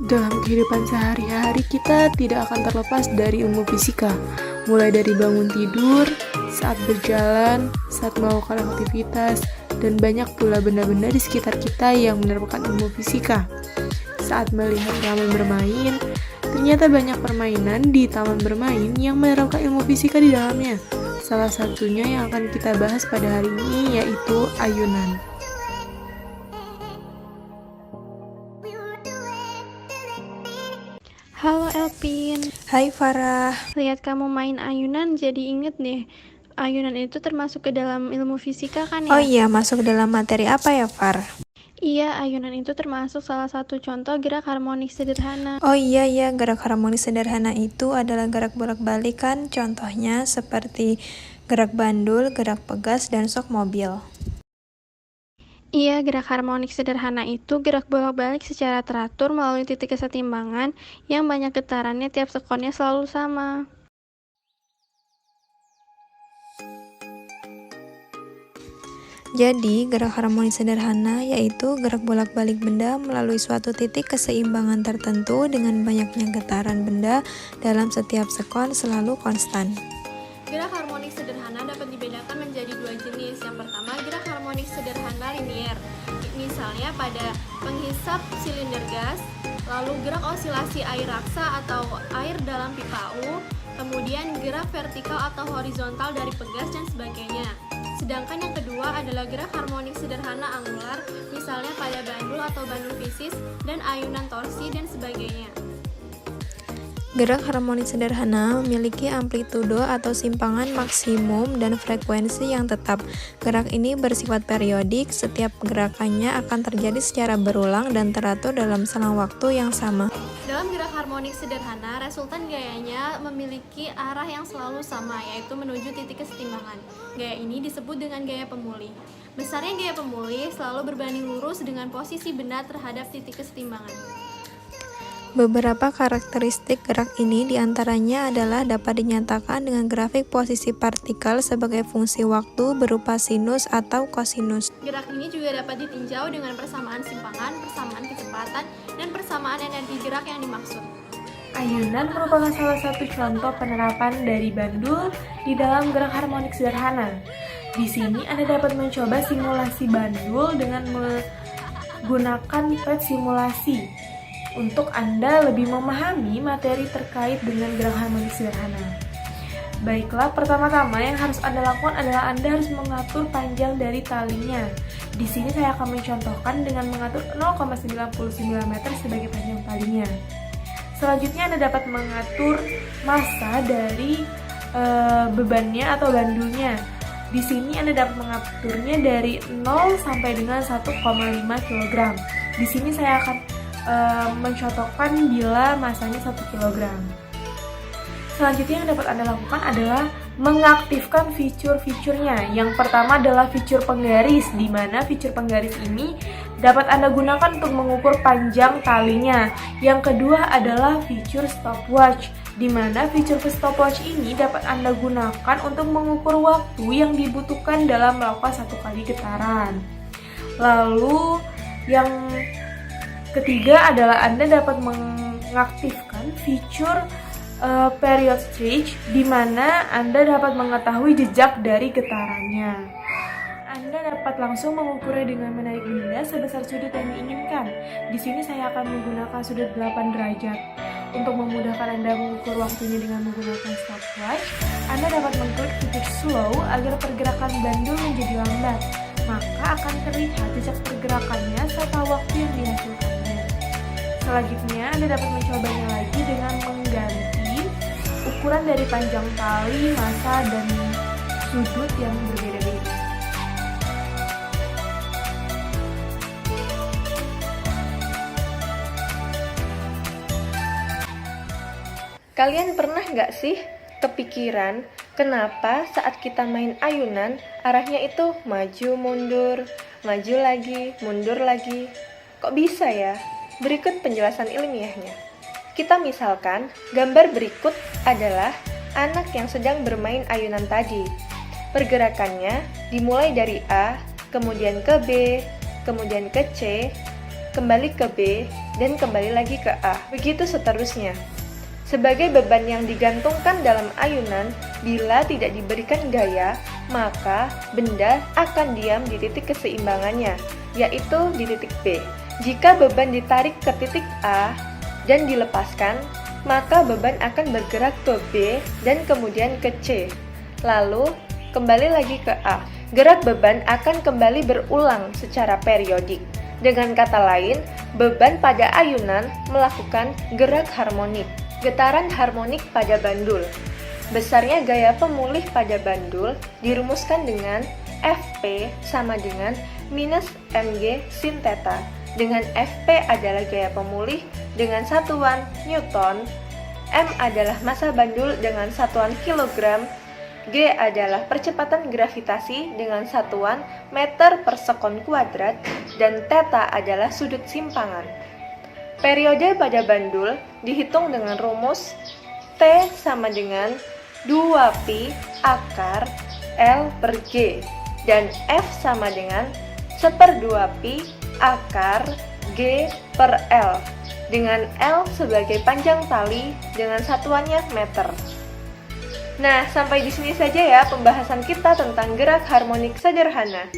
Dalam kehidupan sehari-hari kita tidak akan terlepas dari ilmu fisika, mulai dari bangun tidur, saat berjalan, saat melakukan aktivitas, dan banyak pula benda-benda di sekitar kita yang menerapkan ilmu fisika. Saat melihat taman bermain, ternyata banyak permainan di taman bermain yang menerapkan ilmu fisika di dalamnya. Salah satunya yang akan kita bahas pada hari ini yaitu ayunan. Halo Elpin, Hai Farah. lihat kamu main ayunan jadi inget deh. Ayunan itu termasuk ke dalam ilmu fisika kan ya? Oh iya, masuk dalam materi apa ya, Far? Iya, ayunan itu termasuk salah satu contoh gerak harmonik sederhana. Oh iya, gerak harmonis sederhana itu adalah gerak bolak-balik kan, contohnya seperti gerak bandul, gerak pegas, dan sok mobil. Iya, gerak harmonik sederhana itu gerak bolak-balik secara teratur melalui titik kesetimbangan yang banyak getarannya tiap sekonnya selalu sama. Jadi, gerak harmonis sederhana yaitu gerak bolak-balik benda melalui suatu titik keseimbangan tertentu dengan banyaknya getaran benda dalam setiap sekon selalu konstan. Gerak harmonik sederhana dapat dibedakan menjadi dua jenis. Yang pertama, gerak harmonik sederhana linier. Misalnya pada penghisap silinder gas, lalu gerak osilasi air raksa atau air dalam pipa U, kemudian gerak vertikal atau horizontal dari pegas dan sebagainya. Sedangkan yang kedua adalah gerak harmonik sederhana angular, misalnya pada bandul atau bandul fisis dan ayunan torsi dan sebagainya. Gerak harmonis sederhana memiliki amplitudo atau simpangan maksimum dan frekuensi yang tetap. Gerak ini bersifat periodik, setiap gerakannya akan terjadi secara berulang dan teratur dalam selang waktu yang sama. Dalam gerak harmonik sederhana, resultan gayanya memiliki arah yang selalu sama, yaitu menuju titik kesetimbangan. Gaya ini disebut dengan gaya pemulih. Besarnya gaya pemulih selalu berbanding lurus dengan posisi benda terhadap titik kesetimbangan. Beberapa karakteristik gerak ini diantaranya adalah dapat dinyatakan dengan grafik posisi partikel sebagai fungsi waktu berupa sinus atau kosinus. Gerak ini juga dapat ditinjau dengan persamaan simpangan, persamaan kecepatan, dan persamaan energi gerak yang dimaksud. Ayunan merupakan salah satu contoh penerapan dari bandul di dalam gerak harmonik sederhana. Di sini Anda dapat mencoba simulasi bandul dengan menggunakan pet simulasi untuk Anda lebih memahami materi terkait dengan gerak harmonik sederhana. Baiklah, pertama-tama yang harus Anda lakukan adalah Anda harus mengatur panjang dari talinya. Di sini saya akan mencontohkan dengan mengatur 0,99 meter sebagai panjang talinya. Selanjutnya Anda dapat mengatur massa dari bebannya atau bandulnya. Di sini Anda dapat mengaturnya dari 0 sampai dengan 1,5 kg. Di sini saya akan mencontohkan bila masanya 1 kg. Selanjutnya yang dapat Anda lakukan adalah mengaktifkan fitur-fiturnya. Yang pertama adalah fitur penggaris, di mana fitur penggaris ini dapat Anda gunakan untuk mengukur panjang talinya. Yang kedua adalah fitur stopwatch, di mana fitur stopwatch ini dapat Anda gunakan untuk mengukur waktu yang dibutuhkan dalam melakukan satu kali getaran. Lalu yang ketiga adalah Anda dapat mengaktifkan fitur period stretch, di mana Anda dapat mengetahui jejak dari getarannya. Anda dapat langsung mengukurnya dengan menarik benda sebesar sudut yang diinginkan. Di sini saya akan menggunakan sudut 8 derajat. Untuk memudahkan Anda mengukur waktunya dengan menggunakan stopwatch, Anda dapat mengklik titik slow agar pergerakan bandul menjadi lambat. Maka akan terlihat jejak pergerakannya serta waktu yang dihasilkannya. Selanjutnya, Anda dapat mencobanya lagi dengan mengganti ukuran dari panjang tali, massa, dan sudut yang berbeda-beda. Kalian pernah nggak sih kepikiran kenapa saat kita main ayunan arahnya itu maju mundur, maju lagi, mundur lagi? Kok bisa ya? Berikut penjelasan ilmiahnya. Kita misalkan gambar berikut adalah anak yang sedang bermain ayunan tadi. Pergerakannya dimulai dari A, kemudian ke B, kemudian ke C, kembali ke B, dan kembali lagi ke A. Begitu seterusnya. Sebagai beban yang digantungkan dalam ayunan, bila tidak diberikan gaya, maka benda akan diam di titik keseimbangannya, yaitu di titik B. Jika beban ditarik ke titik A dan dilepaskan, maka beban akan bergerak ke B dan kemudian ke C. Lalu, kembali lagi ke A. Gerak beban akan kembali berulang secara periodik. Dengan kata lain, beban pada ayunan melakukan gerak harmonik. Getaran harmonik pada bandul. Besarnya gaya pemulih pada bandul dirumuskan dengan Fp sama dengan minus mg sin theta, dengan Fp adalah gaya pemulih dengan satuan Newton, m adalah massa bandul dengan satuan kilogram, g adalah percepatan gravitasi dengan satuan meter per sekon kuadrat, dan theta adalah sudut simpangan. Periode pada bandul dihitung dengan rumus T sama dengan 2pi akar L per G dan F sama dengan 1/2pi akar G per L dengan L sebagai panjang tali dengan satuannya meter. Nah, sampai di sini saja ya pembahasan kita tentang gerak harmonik sederhana.